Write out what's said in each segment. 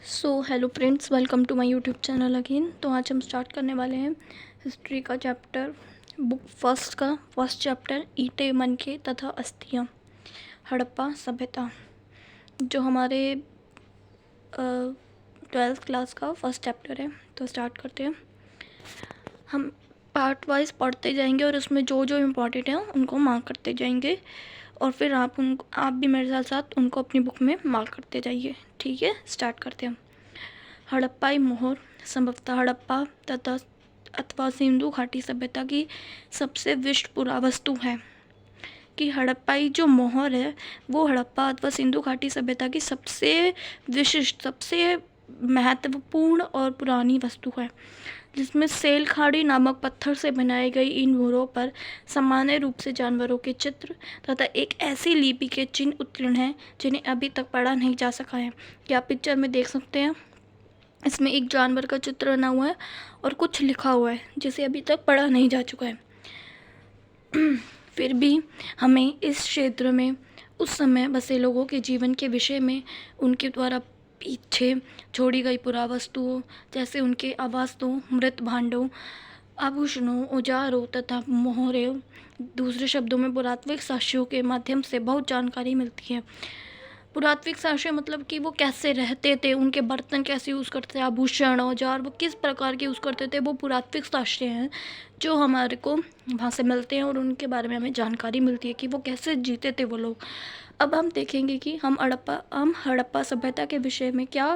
So hello friends, welcome to my YouTube channel again. तो आज हम स्टार्ट करने वाले हैं हिस्ट्री का चैप्टर, बुक फर्स्ट चैप्टर, ईंटें, मनके तथा अस्थियाँ, हड़प्पा सभ्यता, जो हमारे 12th क्लास का फर्स्ट चैप्टर है। तो स्टार्ट करते हैं। हम पार्ट वाइज पढ़ते जाएंगे और उसमें जो जो इम्पोर्टेंट है उनको मार्क करते जाएंगे, और फिर आप भी मेरे साथ साथ उनको अपनी बुक में मार्क करते जाइए। ठीक है, स्टार्ट करते हैं। हड़प्पाई मोहर संभवतः हड़प्पा तथा अथवा सिंधु घाटी सभ्यता की सबसे विशिष्ट पुरावस्तु है। कि हड़प्पाई जो मोहर है वो हड़प्पा अथवा सिंधु घाटी सभ्यता की सबसे विशिष्ट, सबसे महत्वपूर्ण और पुरानी वस्तु है, जिसमें सेल खाड़ी नामक पत्थर से बनाई गई इन मोहरों पर सामान्य रूप से जानवरों के चित्र तथा एक ऐसी लिपि के चिन्ह उत्कीर्ण हैं जिन्हें अभी तक पढ़ा नहीं जा सका है। कि आप पिक्चर में देख सकते हैं, इसमें एक जानवर का चित्र बना हुआ है और कुछ लिखा हुआ है जिसे अभी तक पढ़ा नहीं जा चुका है। फिर भी हमें इस क्षेत्र में उस समय बसे लोगों के जीवन के विषय में, उनके द्वारा पीछे छोड़ी गई पुरावस्तुओं जैसे उनके आवासों, मृत भांडों, आभूषणों, औजारों तथा मोहरों, दूसरे शब्दों में पुरातात्विक साक्ष्यों के माध्यम से बहुत जानकारी मिलती है। पुरातात्विक साक्ष्य मतलब कि वो कैसे रहते थे, उनके बर्तन कैसे यूज़ करते थे, आभूषण, औजार वो किस प्रकार के यूज़ करते थे, वो पुरातात्विक साक्ष्य हैं जो हमारे को वहाँ से मिलते हैं और उनके बारे में हमें जानकारी मिलती है कि वो कैसे जीते थे वो लोग। अब हम देखेंगे कि हम हड़प्पा सभ्यता के विषय में क्या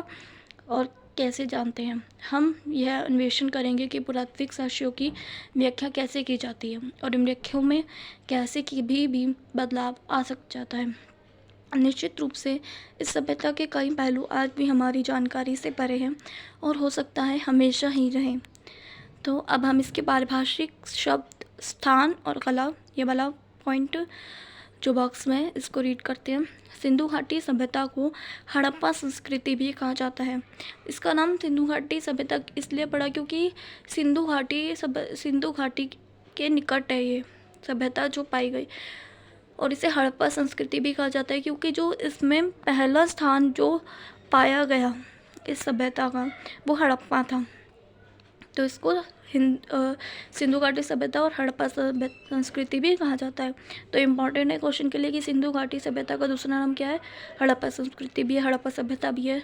और कैसे जानते हैं। हम यह अन्वेषण करेंगे कि पुरातात्विक साक्ष्यों की व्याख्या कैसे की जाती है और इन व्याख्याओं में कैसे की भी बदलाव आ जाता है। निश्चित रूप से इस सभ्यता के कई पहलू आज भी हमारी जानकारी से परे हैं और हो सकता है हमेशा ही रहें। तो अब हम इसके पारिभाषिक शब्द, स्थान और कला, ये वाला पॉइंट जो बॉक्स में है इसको रीड करते हैं। सिंधु घाटी सभ्यता को हड़प्पा संस्कृति भी कहा जाता है। इसका नाम सिंधु घाटी सभ्यता इसलिए पड़ा क्योंकि सिंधु घाटी के निकट है ये सभ्यता जो पाई गई, और इसे हड़प्पा संस्कृति भी कहा जाता है क्योंकि जो इसमें पहला स्थान जो पाया गया इस सभ्यता का वो हड़प्पा था। तो इसको सिंधु घाटी सभ्यता और हड़प्पा संस्कृति भी कहा जाता है। तो इम्पॉर्टेंट है क्वेश्चन के लिए कि सिंधु घाटी सभ्यता का दूसरा नाम क्या है, हड़प्पा संस्कृति भी है, हड़प्पा सभ्यता भी है।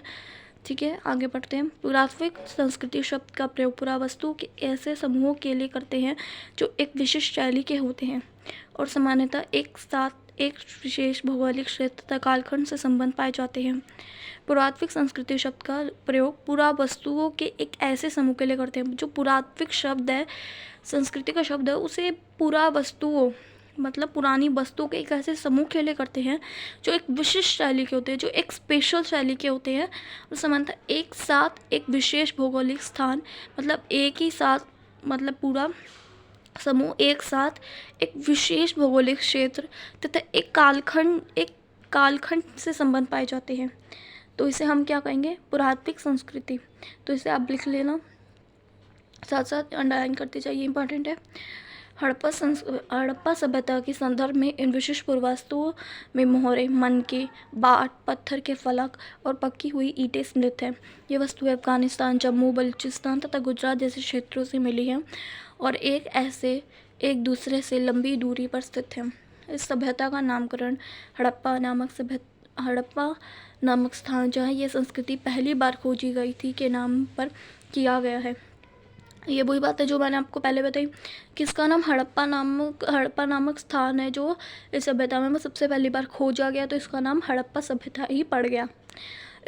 ठीक है, आगे बढ़ते हैं। पुरातात्विक संस्कृति शब्द का प्रयोग पुरावस्तु के ऐसे समूहों के लिए करते हैं जो एक विशिष्ट शैली के होते हैं और सामान्यतः एक साथ एक विशेष भौगोलिक क्षेत्र तथा कालखंड से संबंध पाए जाते हैं। पुरातात्विक संस्कृति शब्द का प्रयोग पुरावस्तुओं के एक ऐसे समूह के लिए करते हैं। जो पुरातात्विक शब्द है, संस्कृति का शब्द है, उसे पुरावस्तुओं मतलब पुरानी वस्तुओं के एक ऐसे समूह के लिए करते हैं जो एक विशिष्ट शैली के होते हैं, जो एक स्पेशल शैली के होते हैं और सामान्यतः एक साथ एक विशेष भौगोलिक स्थान मतलब एक ही साथ मतलब पूरा समूह एक साथ एक विशेष भौगोलिक क्षेत्र तथा एक कालखंड से संबंध पाए जाते हैं। तो इसे हम क्या कहेंगे, पुरातात्विक संस्कृति। तो इसे आप लिख लेना, साथ साथ अंडरलाइन करते जाइए, इंपॉर्टेंट है। हड़प्पा सभ्यता के संदर्भ में इन विशिष्ट पुरावस्तुओं में मोहरे, मनके, बाट, पत्थर के फलक और पकी हुई ईंटें सम्मिलित हैं। ये वस्तुएं अफगानिस्तान, जम्मू, बलूचिस्तान तथा गुजरात जैसे क्षेत्रों से मिली हैं और एक दूसरे से लंबी दूरी पर स्थित हैं। इस सभ्यता का नामकरण हड़प्पा नामक स्थान जहाँ ये संस्कृति पहली बार खोजी गई थी के नाम पर किया गया है। ये वही बात है जो मैंने आपको पहले बताई कि इसका नाम हड़प्पा नामक स्थान है जो इस सभ्यता में सबसे पहली बार खोजा गया, तो इसका नाम हड़प्पा सभ्यता ही पड़ गया।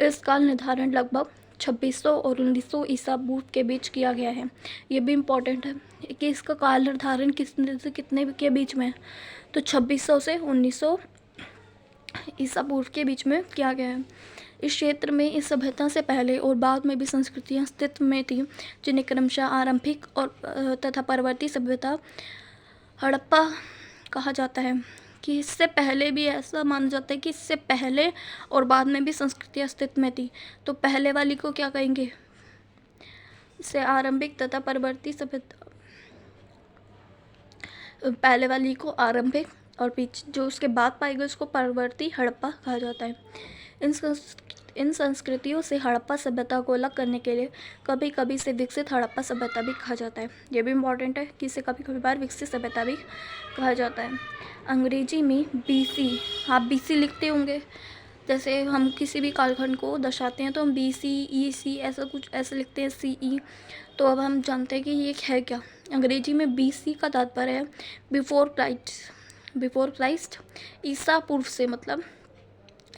इस काल निर्धारण लगभग 2600 और 1900 ईसा पूर्व के बीच किया गया है। ये भी इम्पोर्टेंट है कि इसका काल निर्धारण कितने से कितने के बीच में है, तो 2600 से 1900 ईसा पूर्व के बीच में किया गया है। इस क्षेत्र में इस सभ्यता से पहले और बाद में भी संस्कृतियाँ अस्तित्व में थीं जिन्हें क्रमशः आरंभिक और तथा परवर्ती सभ्यता हड़प्पा कहा जाता है। कि इससे पहले भी ऐसा माना जाता है कि इससे पहले और बाद में भी संस्कृति अस्तित्व में थी। तो पहले वाली को क्या कहेंगे, इसे आरंभिक तथा परवर्ती सभ्यता, पहले वाली को आरंभिक और पीछे जो उसके बाद पाई गई उसको परवर्ती हड़प्पा कहा जाता है। इन संस्कृतियों से हड़प्पा सभ्यता को अलग करने के लिए कभी कभी इसे विकसित हड़प्पा सभ्यता भी कहा जाता है। ये भी इम्पॉर्टेंट है कि इसे कभी कभी बार विकसित सभ्यता भी कहा जाता है। अंग्रेजी में BC, आप BC लिखते होंगे, जैसे हम किसी भी कालखंड को दर्शाते हैं तो हम BC EC ऐसा कुछ ऐसे लिखते हैं, CE। तो अब हम जानते हैं कि ये है क्या। अंग्रेजी में BC का तात्पर्य है बिफोर क्राइस्ट, ईसा पूर्व से, मतलब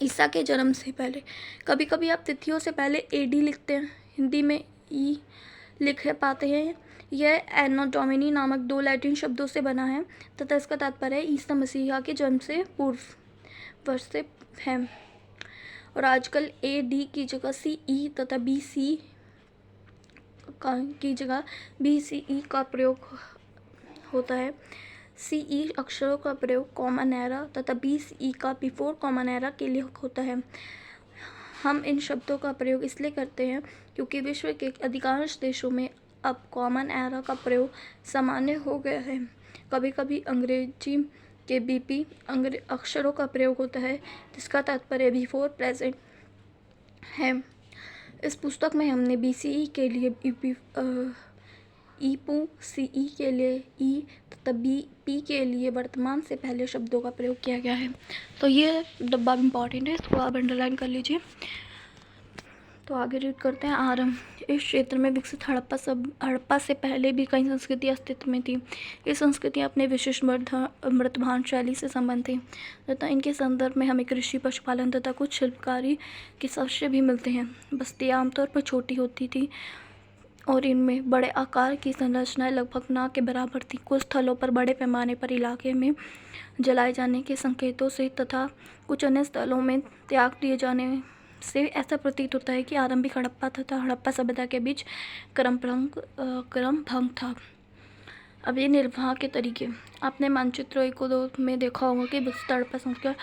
ईसा के जन्म से पहले। कभी कभी आप तिथियों से पहले AD लिखते हैं, हिंदी में ई लिख पाते हैं। यह एनो डोमिनी नामक 2 लैटिन शब्दों से बना है तथा इसका तात्पर्य है ईसा मसीहा के जन्म से पूर्व वर्ष से है। और आजकल AD की जगह CE तथा BC की जगह BCE का प्रयोग होता है। CE अक्षरों का प्रयोग कॉमन एरा तथा BCE का बिफोर कॉमन एरा के लिए होता है। हम इन शब्दों का प्रयोग इसलिए करते हैं क्योंकि विश्व के अधिकांश देशों में अब कॉमन एरा का प्रयोग सामान्य हो गया है। कभी कभी अंग्रेजी के BP अक्षरों का प्रयोग होता है जिसका तात्पर्य बिफोर प्रेजेंट है। इस पुस्तक में हमने BCE के लिए ईपू, CE के लिए ई तथा BP के लिए वर्तमान से पहले शब्दों का प्रयोग किया गया है। तो ये डब्बा इम्पॉर्टेंट है, इसको आप अंडरलाइन कर लीजिए। तो आगे रीड करते हैं। आरंभ। इस क्षेत्र में विकसित हड़प्पा से पहले भी कई संस्कृतियाँ अस्तित्व में थी। ये संस्कृतियाँ अपने विशिष्ट मृतभान शैली से संबंध थी तथा इनके संदर्भ में हमें कृषि, पशुपालन तथा कुछ शिल्पकारी के साक्ष्य भी मिलते हैं। बस्तियाँ आमतौर पर छोटी होती थी और इनमें बड़े आकार की संरचनाएं लगभग ना के बराबर थी। कुछ स्थलों पर बड़े पैमाने पर इलाके में जलाए जाने के संकेतों से तथा कुछ अन्य स्थलों में त्याग दिए जाने से ऐसा प्रतीत होता है कि आरंभिक हड़प्पा तथा हड़प्पा सभ्यता के बीच क्रम भंग था। अब ये निर्वाह के तरीके। आपने मानचित्र 1 और 2 में देखा होगा कि विकसित हड़प्पा संस्कृति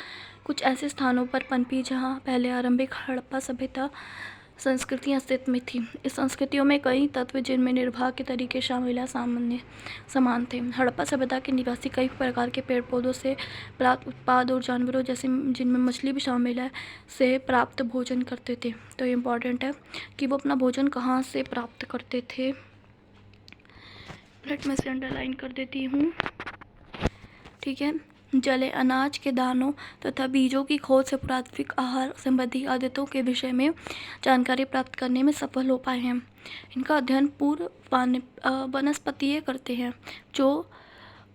कुछ ऐसे स्थानों पर पनपी जहाँ पहले आरंभिक हड़प्पा सभ्यता संस्कृतियाँ अस्तित्व में थी। इस संस्कृतियों में कई तत्व जिनमें निर्वाह के तरीके शामिल या समान थे। हड़प्पा सभ्यता के निवासी कई प्रकार के पेड़ पौधों से प्राप्त उत्पाद और जानवरों जैसे जिनमें मछली भी शामिल है से प्राप्त भोजन करते थे। तो ये इम्पॉर्टेंट है कि वो अपना भोजन कहाँ से प्राप्त करते थे। मैं इसे अंडरलाइन कर देती हूँ, ठीक है। जले अनाज के दानों तथा बीजों की खोज से पुरातात्विक आहार संबंधी आदतों के विषय में जानकारी प्राप्त करने में सफल हो पाए हैं। इनका अध्ययन पूर्व वनस्पतिये करते हैं जो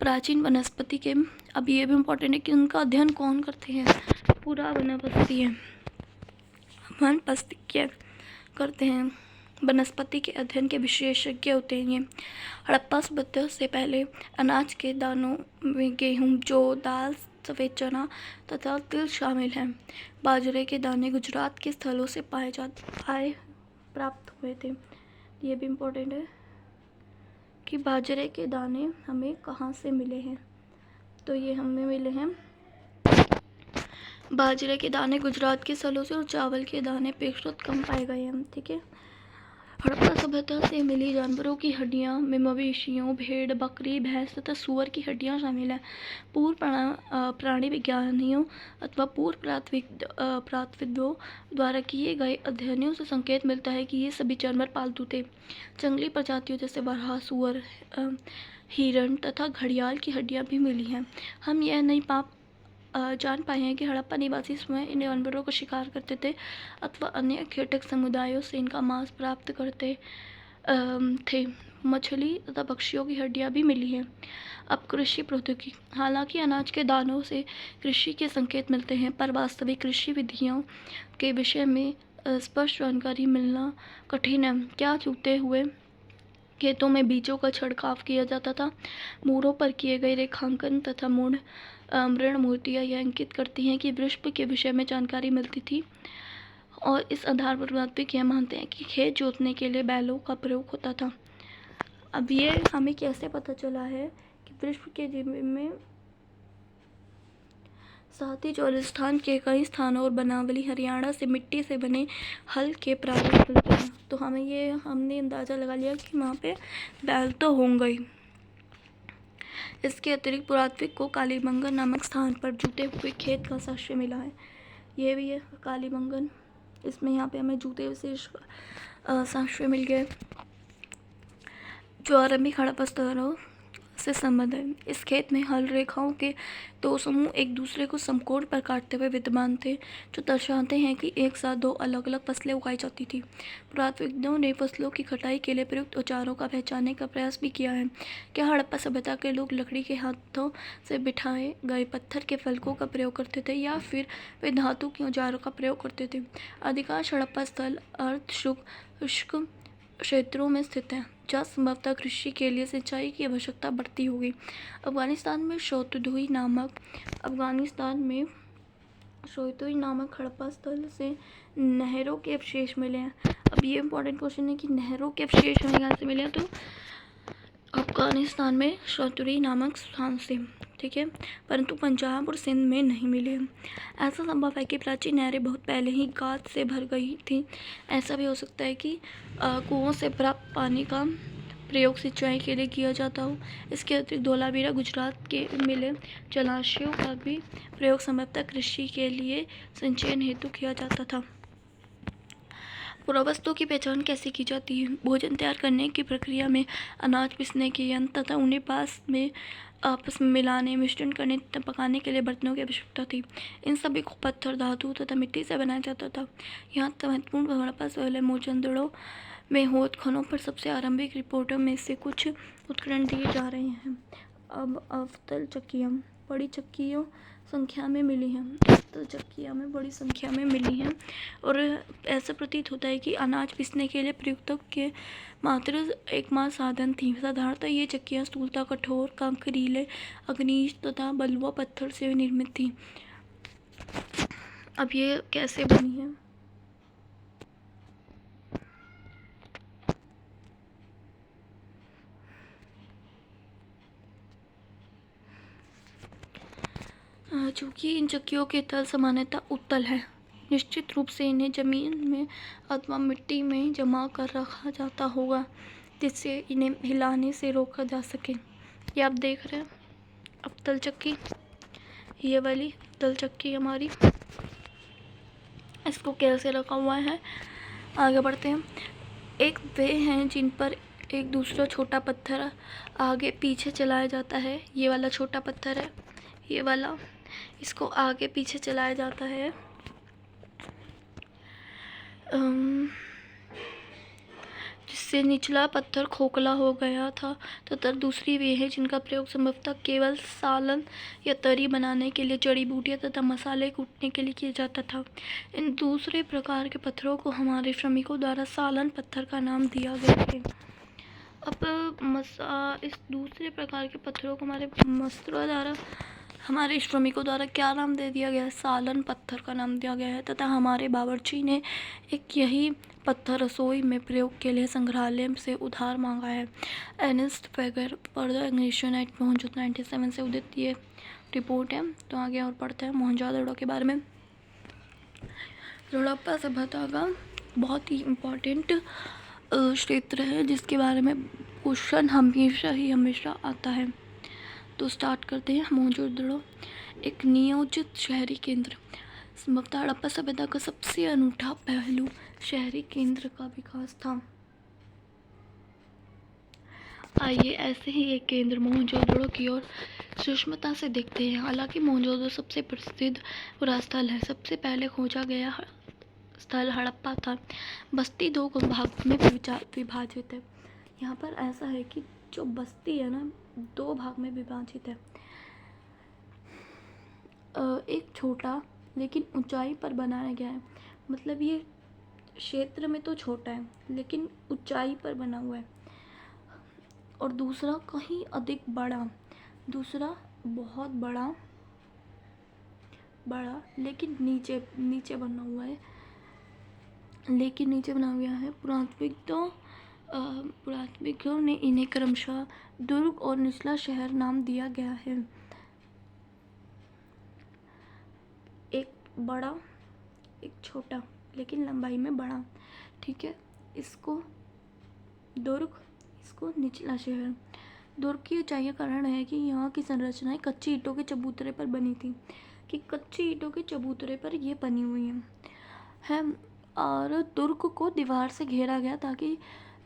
प्राचीन वनस्पति के। अब ये भी इम्पोर्टेंट है कि उनका अध्ययन कौन करते हैं, पूरा वनस्पतिये करते हैं। वनस्पति के अध्ययन के विशेषज्ञ होते हैं ये। हड़प्पा सभ्यता से पहले अनाज के दानों में गेहूँ, जौ, दाल, सफ़ेद चना तथा तिल शामिल हैं। बाजरे के दाने गुजरात के स्थलों से प्राप्त हुए थे। ये भी इम्पोर्टेंट है कि बाजरे के दाने हमें कहाँ से मिले हैं। तो ये हमें मिले हैं बाजरे के दाने गुजरात के स्थलों से और चावल के दाने अपेक्षाकृत कम पाए गए हैं, ठीक है। हड़प्पा सभ्यता से मिली जानवरों की हड्डियाँ में मवेशियों, भेड़, बकरी, भैंस तथा सूअर की हड्डियाँ शामिल हैं। पूर्व प्राणी विज्ञानियों अथवा पूर्व प्रातविदों द्वारा किए गए अध्ययनों से संकेत मिलता है कि ये सभी जानवर पालतू थे। जंगली प्रजातियों जैसे बरहा, सूअर, हिरण तथा घड़ियाल की हड्डियाँ भी मिली हैं। हम यह नहीं जान पाए हैं कि हड़प्पा निवासी स्वयं इन जानवरों को शिकार करते थे अथवा अन्य कीटक समुदायों से इनका मांस प्राप्त करते थे। मछली तथा पक्षियों की हड्डियां भी मिली हैं। अब कृषि प्रौद्योगिकी। हालांकि अनाज के दानों से कृषि के संकेत मिलते हैं, पर वास्तविक कृषि विधियों के विषय में स्पष्ट जानकारी मिलना कठिन है। क्या चूकते हुए खेतों में बीजों का छिड़काव किया जाता था। मूरों पर किए गए रेखांकन तथा मृण मूर्तियाँ यह इंगित करती हैं कि वृक्ष के विषय में जानकारी मिलती थी और इस आधार पर वास्तविक यह मानते हैं कि खेत जोतने के लिए बैलों का प्रयोग होता था। अब ये हमें कैसे पता चला है कि वृक्ष के जीवन में साथ ही राजस्थान के कई स्थानों और बनावली हरियाणा से मिट्टी से बने हल के प्रारूप मिलते हैं। तो हमने अंदाज़ा लगा लिया कि वहाँ पे बैल तो होंगे ही। इसके अतिरिक्त पुरातात्विक को कालीबंगा नामक स्थान पर जुते हुए खेत का साक्ष्य मिला है। ये भी है कालीबंगन, इसमें यहाँ पे हमें जूते विशेष साक्ष्य मिल गए। जो आरंभिक हड़प्पा स्तरों से संबंध है। इस खेत में हल रेखाओं के दो समूह एक दूसरे को समकोण पर काटते हुए विद्यमान थे, जो दर्शाते हैं कि एक साथ दो अलग अलग फसलें उगाई जाती थी। पुरातत्वविदों ने फसलों की कटाई के लिए प्रयुक्त औजारों का पहचानने का प्रयास भी किया है। क्या हड़प्पा सभ्यता के लोग लकड़ी के हाथों से बिठाए गए पत्थर के फलकों का प्रयोग करते थे, या फिर वे धातु के औजारों का प्रयोग करते थे? अधिकांश हड़प्पा स्थल अर्ध शुष्क क्षेत्रों में स्थित है, जहाँ संभवतः कृषि के लिए सिंचाई की आवश्यकता बढ़ती होगी। अफगानिस्तान में शोतुई नामक हड़प्पा स्थल से नहरों के अवशेष मिले हैं। अब ये इंपॉर्टेंट क्वेश्चन है कि नहरों के अवशेष हमें कहाँ से मिले हैं, तो अफगानिस्तान में शोतुई नामक स्थान से, ठीक है, परंतु पंजाब और सिंध में नहीं मिले। ऐसा संभव है कि प्राचीन नहरें बहुत पहले ही गाद से भर गई थी। ऐसा भी हो सकता है कि कुओं से प्राप्त पानी का प्रयोग सिंचाई के लिए किया जाता हो। इसके अतिरिक्त धोलावीरा गुजरात के मिले जलाशयों का भी प्रयोग संभवतः कृषि के लिए सिंचाई हेतु किया जाता था। पुरावस्तुओं की पहचान कैसे की जाती है? भोजन तैयार करने की प्रक्रिया में अनाज पीसने के यंत्र तथा उन्हें आपस में मिलाने, मिश्रण करने तथा पकाने के लिए बर्तनों की आवश्यकता थी। इन सभी को पत्थर, धातु तथा मिट्टी से बनाया जाता था। यहाँ महत्वपूर्ण हड़प्पा स्थल मोहनजोदड़ो में उत्खननों पर सबसे आरंभिक रिपोर्टों में से कुछ उत्खनन दिए जा रहे हैं। अब अवतल चक्कियाँ बड़ी चक्कियों संख्या में मिली हैं। अवतल चक्कियाँ में बड़ी संख्या में मिली हैं और ऐसा प्रतीत होता है कि अनाज पीसने के लिए प्रयुक्तों के मात्र एकमात्र साधन थी। साधारणतः ये चक्कियाँ स्थूलतः कठोर, कंकरीले, अग्नीय तथा बलुआ पत्थर से निर्मित थी। अब ये कैसे बनी है? चूँकि इन चक्कियों के तल सामान्यतः उत्तल है, निश्चित रूप से इन्हें जमीन में अथवा मिट्टी में जमा कर रखा जाता होगा, जिससे इन्हें हिलाने से रोका जा सके। ये आप देख रहे हैं अवतल चक्की, ये वाली अवतल चक्की हमारी, इसको कैसे रखा हुआ है, आगे बढ़ते हैं। एक वे हैं जिन पर एक दूसरा छोटा पत्थर आगे पीछे चलाया जाता है। ये वाला छोटा पत्थर है, ये वाला, इसको आगे पीछे चलाया जाता है जिससे निचला पत्थर खोखला हो गया था। तथा दूसरी वे है जिनका प्रयोग संभवतः केवल सालन या तरी बनाने के लिए, जड़ी बूटियाँ तथा मसाले कूटने के लिए किया जाता था। इन दूसरे प्रकार के पत्थरों को हमारे श्रमिकों द्वारा सालन पत्थर का नाम दिया गया है। अब इस दूसरे प्रकार के पत्थरों को हमारे श्रमिकों द्वारा क्या नाम दे दिया गया है? सालन पत्थर का नाम दिया गया है। तथा हमारे बावर्ची ने एक यही पत्थर रसोई में प्रयोग के लिए संग्रहालय से उधार मांगा है। एर्नेस्ट फेगर फर्दर एग्जीबिशन एट मोहनजोदड़ो 97 से उदित ये रिपोर्ट है। तो आगे और पढ़ते हैं मोहनजोदड़ो के बारे में। हड़प्पा सभ्यता का बहुत ही इम्पोर्टेंट क्षेत्र है जिसके बारे में क्वेश्चन हमेशा आता है। तो स्टार्ट करते हैं। मोहनजोदड़ो एक नियोजित शहरी केंद्र, संभवतः हड़प्पा सभ्यता का सबसे अनूठा पहलू शहरी केंद्र का विकास था। आइए ऐसे ही एक केंद्र मोहनजोदड़ो की ओर सूक्ष्मता से देखते हैं। हालांकि मोहनजोदड़ो सबसे प्रसिद्ध पुरास्थल है। सबसे पहले खोजा गया स्थल हड़प्पा था। बस्ती दो भाग में विभाजित है। यहाँ पर ऐसा है कि जो बस्ती है ना, दो भाग में विभाजित है। एक छोटा लेकिन ऊंचाई पर बनाया गया है, मतलब ये क्षेत्र में तो छोटा है लेकिन ऊंचाई पर बना हुआ है। और दूसरा कहीं अधिक बड़ा, दूसरा बहुत बड़ा लेकिन नीचे बना हुआ है, पुरातत्वविदों ने इन्हें क्रमशः दुर्ग और निचला शहर नाम दिया गया है। एक बड़ा, एक छोटा लेकिन लंबाई में बड़ा, ठीक है। इसको दुर्ग, इसको निचला शहर। दुर्ग की ऊंचाई का कारण है कि यहाँ की संरचनाएं कच्ची ईंटों के चबूतरे पर बनी थी, कि कच्ची ईंटों के चबूतरे पर ये बनी हुई है और दुर्ग को दीवार से घेरा गया, ताकि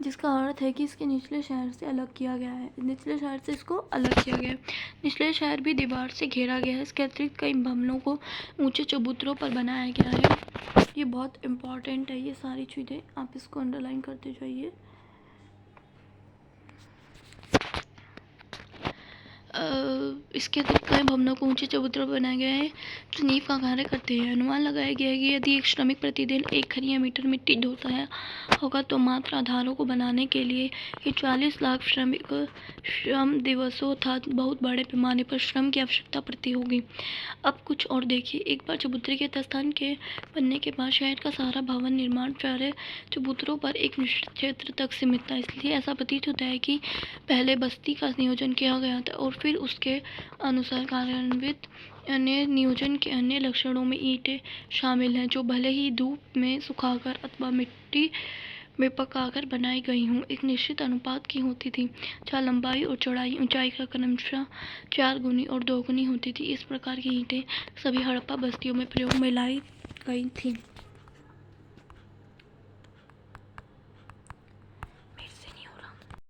जिसका अर्थ है कि इसके निचले शहर से अलग किया गया है, निचले शहर से इसको अलग किया गया है। निचले शहर भी दीवार से घेरा गया है। इसके अतिरिक्त कई भवनों को ऊंचे चबूतरों पर बनाया गया है। ये बहुत इम्पॉर्टेंट है, ये सारी चीज़ें आप इसको अंडरलाइन करते जाइए। इसके अतिरिक्त कई भवनों को ऊंचे चबूतरों पर बनाए गए हैं जो नींव का कार्य करते हैं। अनुमान लगाया गया है कि यदि एक श्रमिक प्रतिदिन 1 खरिया मीटर मिट्टी ढोता है होगा तो मात्र आधारों को बनाने के लिए ये 40 लाख श्रम दिवसों अर्थात बहुत बड़े पैमाने पर श्रम की आवश्यकता पड़ती होगी। अब कुछ और देखिए, एक बार चबूतरे के तस्थान के बनने के बाद शहर का सारा भवन निर्माण कार्य चबूतरों पर एक निश्चित क्षेत्र तक सीमित था। इसलिए ऐसा प्रतीत होता है कि पहले बस्ती का नियोजन किया गया था और फिर उसके अनुसार कार्यान्वित अन्य नियोजन के अन्य लक्षणों में ईंटें शामिल हैं, जो भले ही धूप में सुखाकर अथवा मिट्टी में पकाकर बनाई गई हों, एक निश्चित अनुपात की होती थी, जहाँ लंबाई और चौड़ाई ऊंचाई का क्रमशः 4 गुनी और 2 गुनी होती थी। इस प्रकार की ईंटें सभी हड़प्पा बस्तियों में प्रयोग में लाई गई थी।